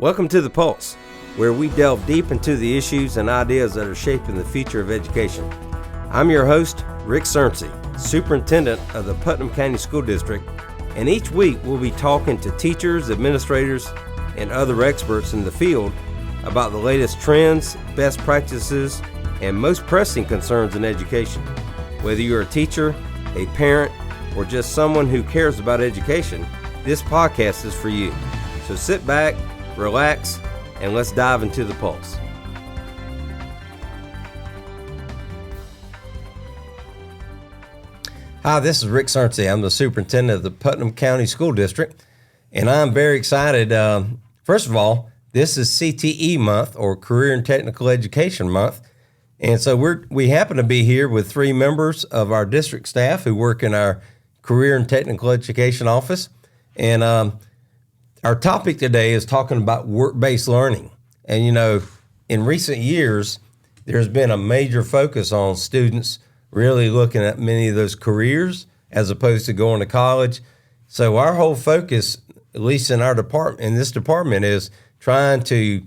Welcome to The Pulse, where we delve deep into the issues and ideas that are shaping the future of education. I'm your host, Rick Surrency, Superintendent of the Putnam County School District, and each week we'll be talking to teachers, administrators, and other experts in the field about the latest trends, best practices, and most pressing concerns in education. Whether you're a teacher, a parent, or just someone who cares about education, this podcast is for you. So sit back, relax, and let's dive into the pulse. Hi, this is Rick Surrency. I'm the superintendent of the Putnam County School District, and I'm very excited. First of all, this is CTE month, or Career and Technical Education month, and so we happen to be here with three members of our district staff who work in our Career and Technical Education office, and our topic today is talking about work-based learning. And, you know, in recent years, there's been a major focus on students really looking at many of those careers as opposed to going to college. So our whole focus, at least in our department, in this department, is trying to,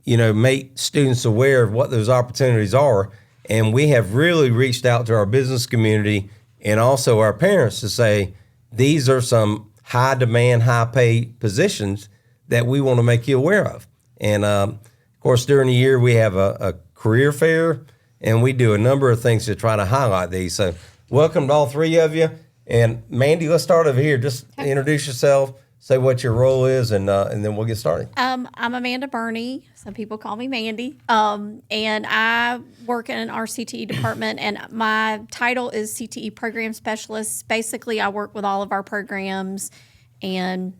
make students aware of what those opportunities are. And we have really reached out to our business community and also our parents to say, these are some high demand, high paid positions that we want to make you aware of. And of course, during the year, we have a career fair, and we do a number of things to try to highlight these. So welcome to all three of you. And Mandy, let's start over here. Just introduce yourself, say what your role is, and then we'll get started. I'm Amanda Burney. Some people call me Mandy. And I work in our CTE department, and my title is CTE Program Specialist. Basically, I work with all of our programs, and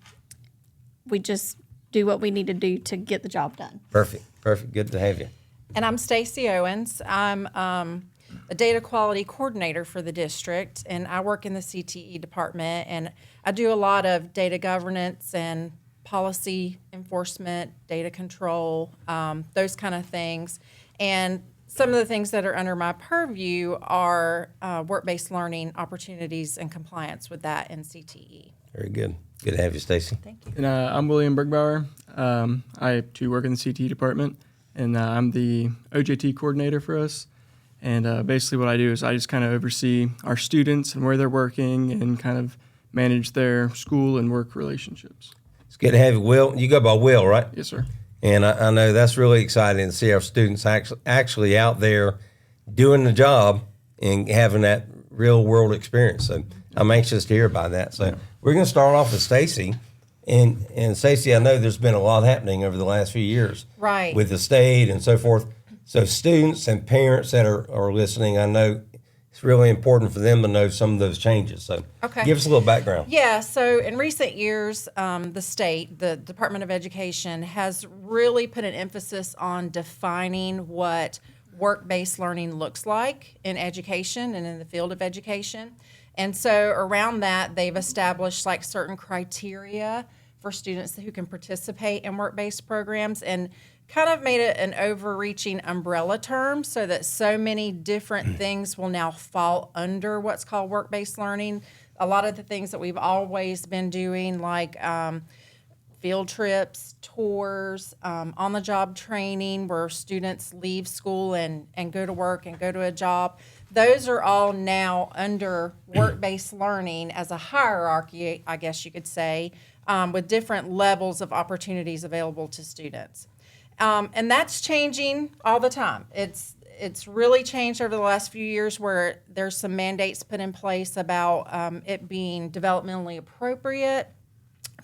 we just do what we need to do to get the job done. Perfect. Good to have you. And I'm Stacy Owens. I'm a data quality coordinator for the district, and I work in the CTE department, and I do a lot of data governance and policy enforcement, data control, those kind of things. And some of the things that are under my purview are work-based learning opportunities and compliance with that in CTE. Very good. Good to have you, Stacy. Thank you. And I'm Will Bergbower. I too work in the CTE department, and I'm the OJT coordinator for us. And basically what I do is I just kind of oversee our students and where they're working and kind of manage their school and work relationships. It's good to have you, Will. You go by Will, right? Yes, sir. And I know that's really exciting to see our students actually out there doing the job and having that real world experience. So I'm anxious to hear about that. So we're going to start off with Stacy. And Stacy, I know there's been a lot happening over the last few years. Right. With the state and so forth. So students and parents that are listening, I know it's really important for them to know some of those changes. So give us a little background. Yeah, so in recent years, the state, the Department of Education, has really put an emphasis on defining what work-based learning looks like in education and in the field of education. And so around that, they've established like certain criteria for students who can participate in work-based programs, and kind of made it an overreaching umbrella term so that so many different things will now fall under what's called work-based learning. A lot of the things that we've always been doing, like field trips, tours, on-the-job training where students leave school and go to work and go to a job, those are all now under work-based learning as a hierarchy, I guess you could say, with different levels of opportunities available to students. And that's changing all the time. It's really changed over the last few years where there's some mandates put in place about it being developmentally appropriate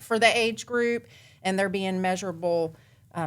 for the age group, and there being measurable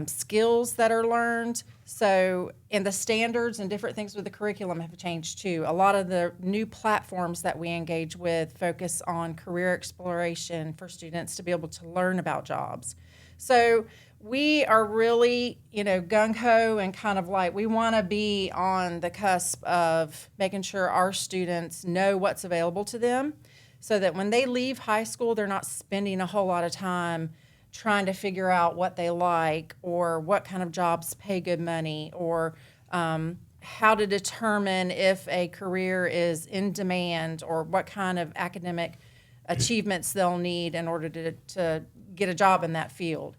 skills that are learned. So, and the standards and different things with the curriculum have changed too. A lot of the new platforms that we engage with focus on career exploration for students to be able to learn about jobs. So we are really, gung-ho and kind of like we want to be on the cusp of making sure our students know what's available to them so that when they leave high school, they're not spending a whole lot of time trying to figure out what they like or what kind of jobs pay good money or how to determine if a career is in demand or what kind of academic achievements they'll need in order to get a job in that field.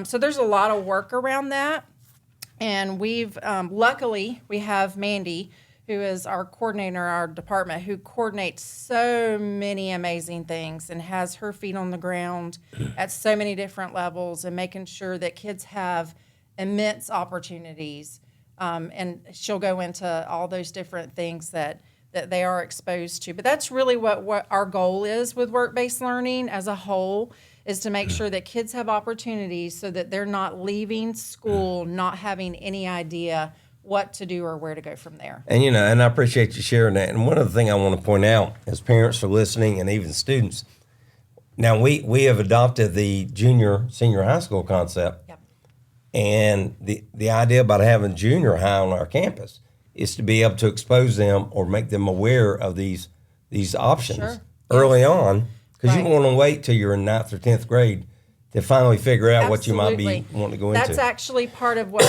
So there's a lot of work around that. And we've, luckily, we have Mandy, who is our coordinator in our department, who coordinates so many amazing things and has her feet on the ground at so many different levels and making sure that kids have immense opportunities. And she'll go into all those different things that they are exposed to. But that's really what our goal is with work-based learning as a whole, is to make sure that kids have opportunities so that they're not leaving school not having any idea what to do or where to go from there. And, and I appreciate you sharing that. And one other thing I want to point out, as parents are listening and even students, now we have adopted the senior high school concept. Yep. And the idea about having junior high on our campus is to be able to expose them or make them aware of these options early on, because you don't want to wait till you're in 9th or 10th grade to finally figure out what you might be wanting to go into. That's actually part of what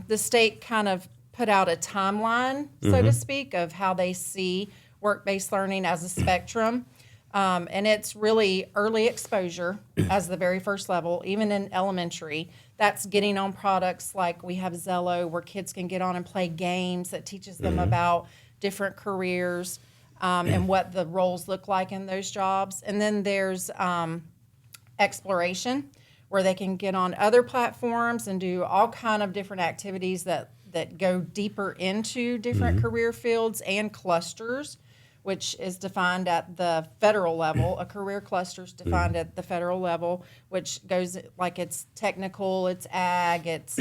the state kind of put out a timeline, so to speak, of how they see work-based learning as a spectrum. And it's really early exposure as the very first level, even in elementary. That's getting on products like we have Zello, where kids can get on and play games that teaches them about different careers and what the roles look like in those jobs. And then there's exploration, where they can get on other platforms and do all kind of different activities that go deeper into different career fields and clusters, which is defined at the federal level. A career cluster is defined at the federal level, which goes like it's technical, it's ag, it's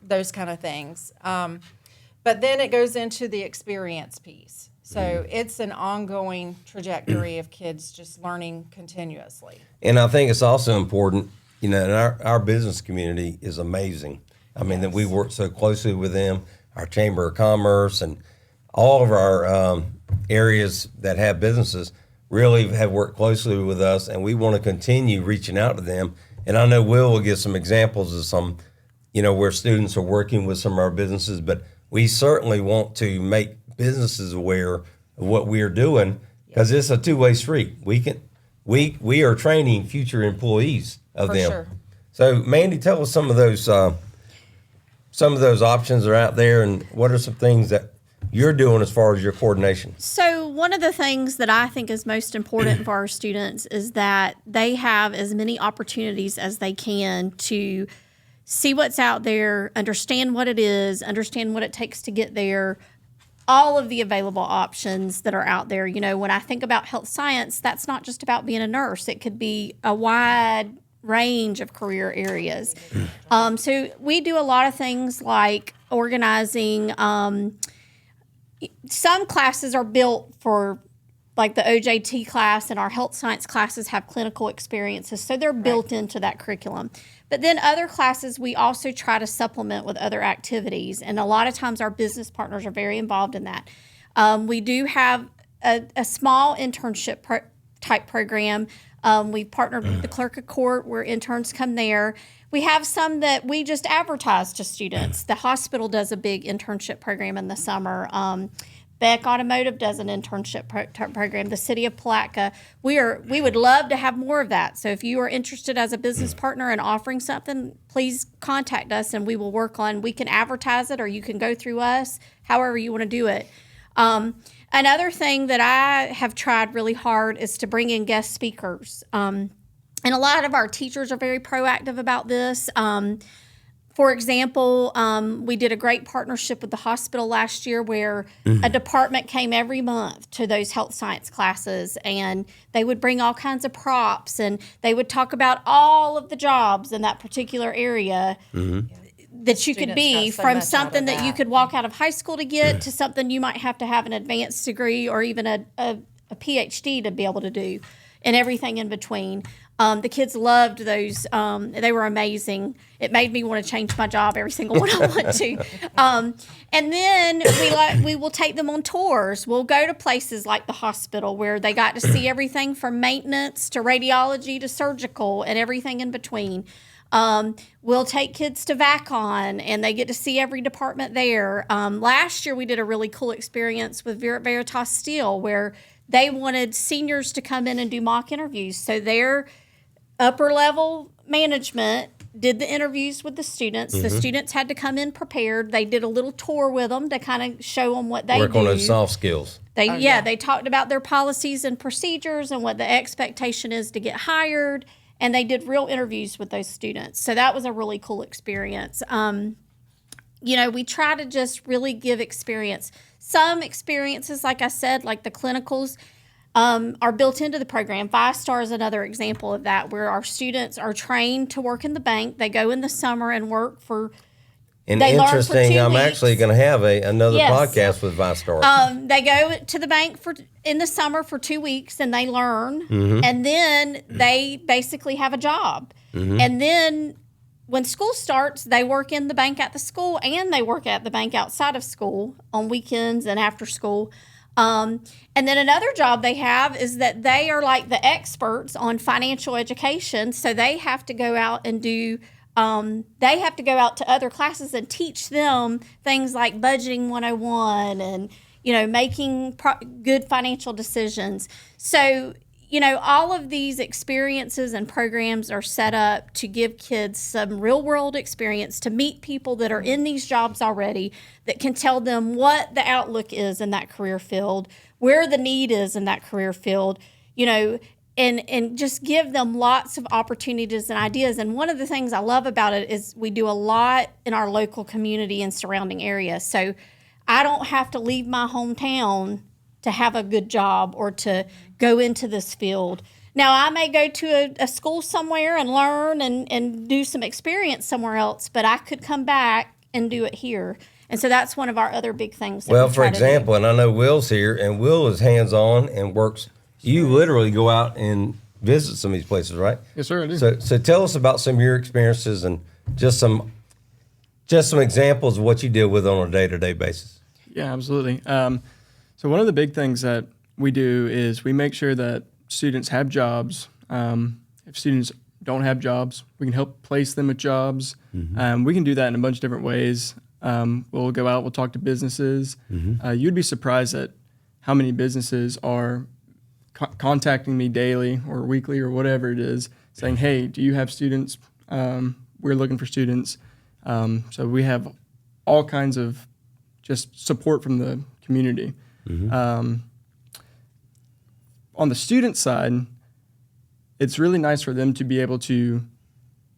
those kind of things. But then it goes into the experience piece. So it's an ongoing trajectory of kids just learning continuously. And I think it's also important, and our business community is amazing. I mean, that we work so closely with them, our Chamber of Commerce, and all of our areas that have businesses really have worked closely with us, and we want to continue reaching out to them. And I know Will give some examples of some, where students are working with some of our businesses, but we certainly want to make businesses aware of what we are doing, because it's a two-way street. We are training future employees of For them. sure. So, Mandy, tell us some of those options are out there, and what are some things that you're doing as far as your coordination? So one of the things that I think is most important for our students is that they have as many opportunities as they can to see what's out there, understand what it is, understand what it takes to get there, all of the available options that are out there. When I think about health science, that's not just about being a nurse. It could be a wide range of career areas. So we do a lot of things like organizing. Some classes are built for, like the OJT class, and our health science classes have clinical experiences, so they're built into that curriculum. But then other classes, we also try to supplement with other activities, and a lot of times our business partners are very involved in that. We do have a small internship type program. We've partnered with the clerk of court, where interns come there. We have some that we just advertise to students. The hospital does a big internship program in the summer. Beck Automotive does an internship program. The city of Palatka. We would love to have more of that. So if you are interested as a business partner in offering something, please contact us, and we will work on. We can advertise it, or you can go through us. However you want to do it. Another thing that I have tried really hard is to bring in guest speakers. And a lot of our teachers are very proactive about this. For example, we did a great partnership with the hospital last year, where a department came every month to those health science classes, and they would bring all kinds of props, and they would talk about all of the jobs in that particular area. That you could be, from something that you could walk out of high school to get to something you might have to have an advanced degree or even a PhD to be able to do, and everything in between. The kids loved those. They were amazing. It made me want to change my job every single one I went to. And then we will take them on tours. We'll go to places like the hospital, where they got to see everything from maintenance to radiology to surgical and everything in between. We'll take kids to VACON, and they get to see every department there. Last year, we did a really cool experience with Veritas Steel, where they wanted seniors to come in and do mock interviews. So their upper level management did the interviews with the students. The students had to come in prepared. They did a little tour with them to kind of show them what they Work do. on those soft skills. They talked about their policies and procedures and what the expectation is to get hired. And they did real interviews with those students. So that was a really cool experience. We try to just really give experience. Some experiences, like I said, like the clinicals, are built into the program. 5 Star is another example of that, where our students are trained to work in the bank. They go in the summer and work for. And they learn for interesting, 2 I'm weeks. actually going to have another podcast with 5 Star. They go to the bank in the summer for 2 weeks, and they learn, and then they basically have a job. And then when school starts, they work in the bank at the school, and they work at the bank outside of school on weekends and after school. And then another job they have is that they are like the experts on financial education. So they have to go out and do, they have to go out to other classes and teach them things like budgeting 101 and, making good financial decisions. So, all of these experiences and programs are set up to give kids some real world experience, to meet people that are in these jobs already, that can tell them what the outlook is in that career field, where the need is in that career field, and just give them lots of opportunities and ideas. And one of the things I love about it is we do a lot in our local community and surrounding areas. So I don't have to leave my hometown to have a good job or to go into this field. Now, I may go to a school somewhere and learn and do some experience somewhere else, but I could come back and do it here. And so that's one of our other big things. Well, for example, and I know Will's here, and Will is hands-on and works. You literally go out and visit some of these places, right? Yes, sir, I do. So tell us about some of your experiences and just some examples of what you deal with on a day-to-day basis. Yeah, absolutely. So one of the big things that we do is we make sure that students have jobs. If students don't have jobs, we can help place them with jobs. We can do that in a bunch of different ways. We'll go out, we'll talk to businesses. You'd be surprised at how many businesses are contacting me daily or weekly or whatever it is, saying, hey, do you have students? We're looking for students. So we have all kinds of just support from the community. On the student side, it's really nice for them to be able to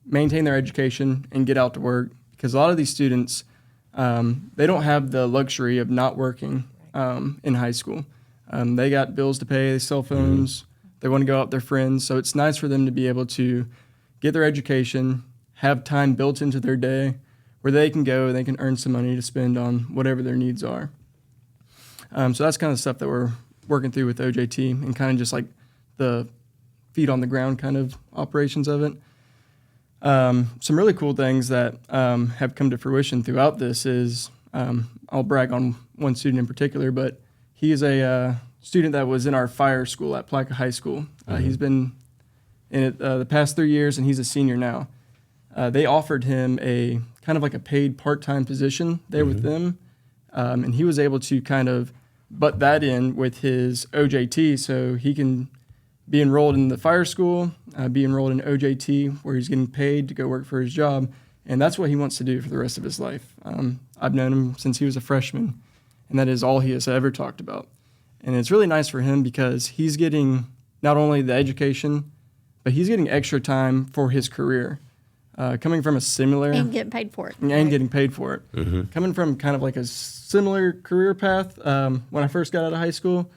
maintain their education and get out to work, because a lot of these students, they don't have the luxury of not working in high school. They got bills to pay, cell phones, they want to go out with their friends, so it's nice for them to be able to get their education, have time built into their day where they can go and they can earn some money to spend on whatever their needs are. So that's kind of stuff that we're working through with OJT and kind of just like the feet on the ground kind of operations of it. Some really cool things that have come to fruition throughout this is, I'll brag on one student in particular, but he is a student that was in our fire school at Placa High School. He's been in it the past 3 years, and he's a senior now. They offered him a kind of like a paid part-time position there with them, and he was able to kind of butt that in with his OJT, so he can be enrolled in the fire school, be enrolled in OJT, where he's getting paid to go work for his job, and that's what he wants to do for the rest of his life. I've known him since he was a freshman, and that is all he has ever talked about. And it's really nice for him because he's getting not only the education, but he's getting extra time for his career. Coming from a similar... And getting paid for it. And getting paid for it. Coming from kind of like a similar career path, when I first got out of high school,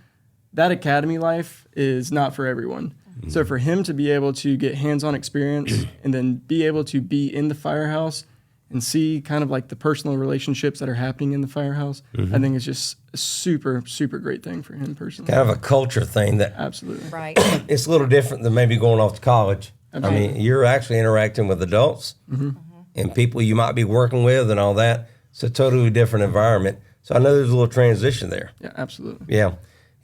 that academy life is not for everyone. So for him to be able to get hands-on experience and then be able to be in the firehouse and see kind of like the personal relationships that are happening in the firehouse, I think it's just a super, super great thing for him personally. Kind of a culture thing that Absolutely. Right. it's a little different than maybe going off to college. I mean, you're actually interacting with adults and people you might be working with and all that. It's a totally different environment. So I know there's a little transition there. Yeah, absolutely. Yeah.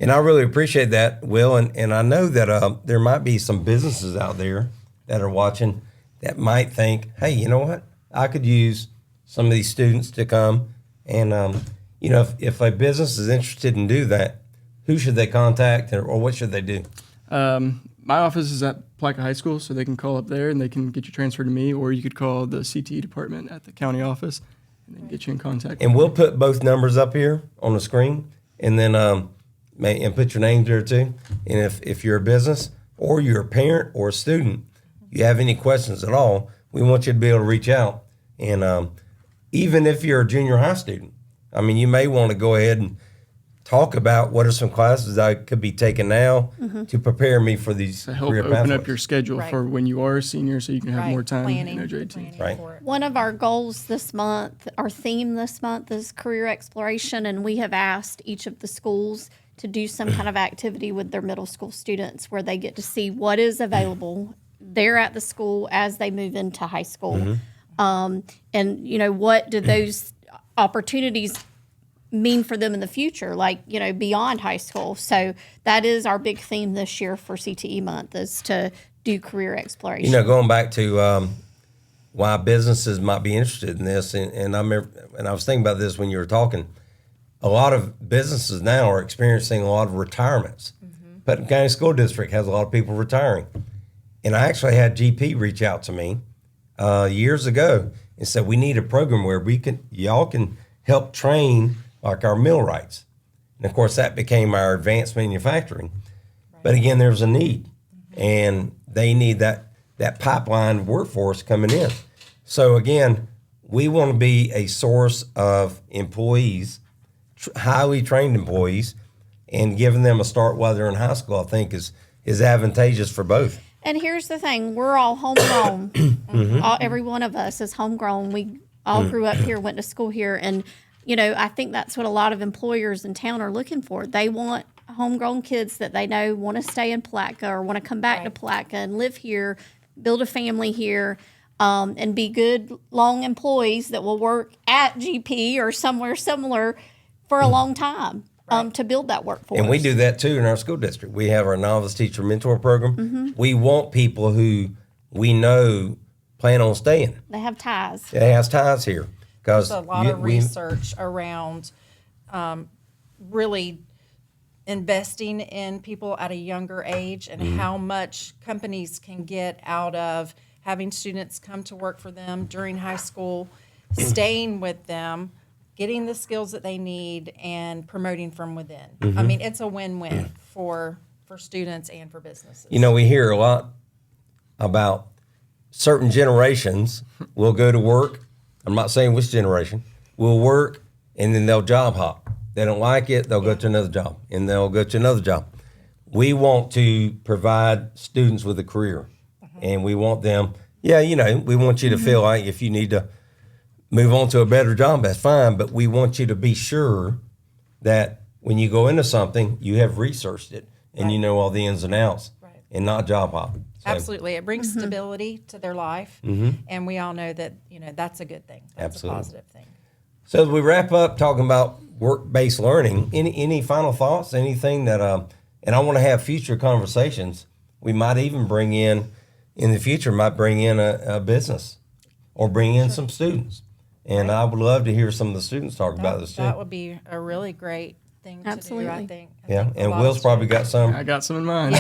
And I really appreciate that, Will. And I know that there might be some businesses out there that are watching that might think, hey, you know what? I could use some of these students to come. And, if a business is interested in do that, who should they contact or what should they do? My office is at Placa High School, so they can call up there and they can get you transferred to me, or you could call the CTE department at the county office and then get you in contact. And we'll put both numbers up here on the screen, and then and put your names there too. And if you're a business or you're a parent or a student, you have any questions at all, we want you to be able to reach out. And even if you're a junior high student, I mean, you may want to go ahead and talk about what are some classes I could be taking now to prepare me for these To help career open pathways. up your schedule Right. for when you are a senior, so you can have more time Planning, in OJT. planning Right. for it. One of our goals this month, our theme this month is career exploration, and we have asked each of the schools to do some kind of activity with their middle school students where they get to see what is available there at the school as they move into high school. And, you know, what do those opportunities mean for them in the future, like, you know, beyond high school. So that is our big theme this year for CTE month, is to do career exploration. You know, going back to why businesses might be interested in this, and I remember, and I was thinking about this when you were talking. A lot of businesses now are experiencing a lot of retirements. Putnam County School District has a lot of people retiring, and I actually had GP reach out to me years ago and said we need a program where y'all can help train like our millwrights, and of course that became our advanced manufacturing. But again, there's a need, and they need that pipeline workforce coming in. So again, we want to be a source of employees, highly trained employees, and giving them a start while they're in high school, I think is advantageous for both. And here's the thing, we're all homegrown. Every one of us is homegrown. We all grew up here, went to school here. And, you know, I think that's what a lot of employers in town are looking for. They want homegrown kids that they know want to stay in Placa or want to come back to Placa and live here, build a family here, and be good, long employees that will work at GP or somewhere similar for a long time. To build that workforce. And we do that too in our school district. We have our novice teacher mentor program. We want people who we know plan on staying. They have ties. They has ties here. There's a lot of research around really investing in people at a younger age and how much companies can get out of having students come to work for them during high school, staying with them, getting the skills that they need, and promoting from within. I mean, it's a win-win for students and for businesses. You know, we hear a lot about certain generations will go to work. I'm not saying which generation will work, and then they'll job hop. They don't like it, they'll go to another job, and they'll go to another job. We want to provide students with a career, and we want them, we want you to feel like if you need to move on to a better job, that's fine, but we want you to be sure that when you go into something, you have researched it and you know all the ins and outs and not job hop. So, Absolutely. It brings stability to their life, and we all know that, that's a good thing. That's Absolutely. a positive thing. So as we wrap up talking about work-based learning, any final thoughts, anything that, and I want to have future conversations, we might even bring in the future, a business or bring in some students. And I would love to hear some of the students talk about this too. That would be a really great thing to do, I think. Yeah, and Will's probably got some. I got some in mind.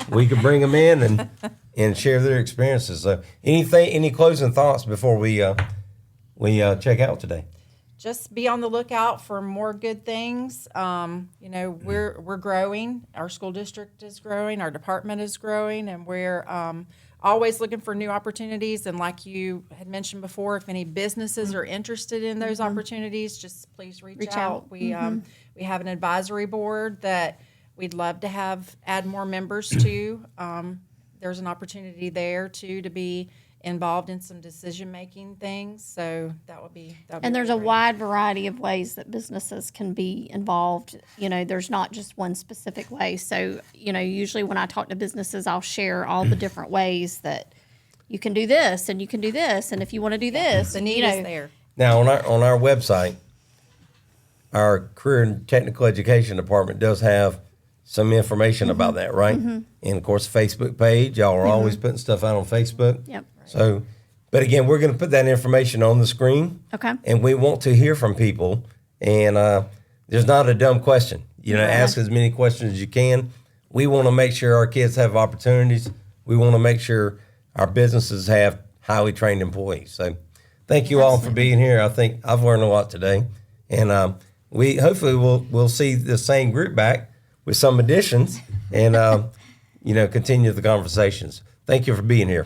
We could bring them in and share their experiences. So any closing thoughts before we check out today? Just be on the lookout for more good things. We're growing. Our school district is growing. Our department is growing, and we're always looking for new opportunities. And like you had mentioned before, if any businesses are interested in those opportunities, just please reach out. We have an advisory board that we'd love to add more members to. There's an opportunity there too to be involved in some decision-making things, so that would be And there's a great. wide variety of ways that businesses can be involved. There's not just one specific way. So, usually when I talk to businesses, I'll share all the different ways that you can do this and you can do this. And if you want to do this, The need is there. Now on our website, our career and technical education department does have some information about that, right? And of course, Facebook page. Y'all are always putting stuff out on Facebook. Yep. So, but again, we're going to put that information on the screen. Okay. And we want to hear from people. And there's not a dumb question. Ask as many questions as you can. We want to make sure our kids have opportunities we want to make sure our businesses have highly trained employees. So thank you all for being here. I think I've learned a lot today. And we hopefully we'll see the same group back with some additions and, continue the conversations. Thank you for being here.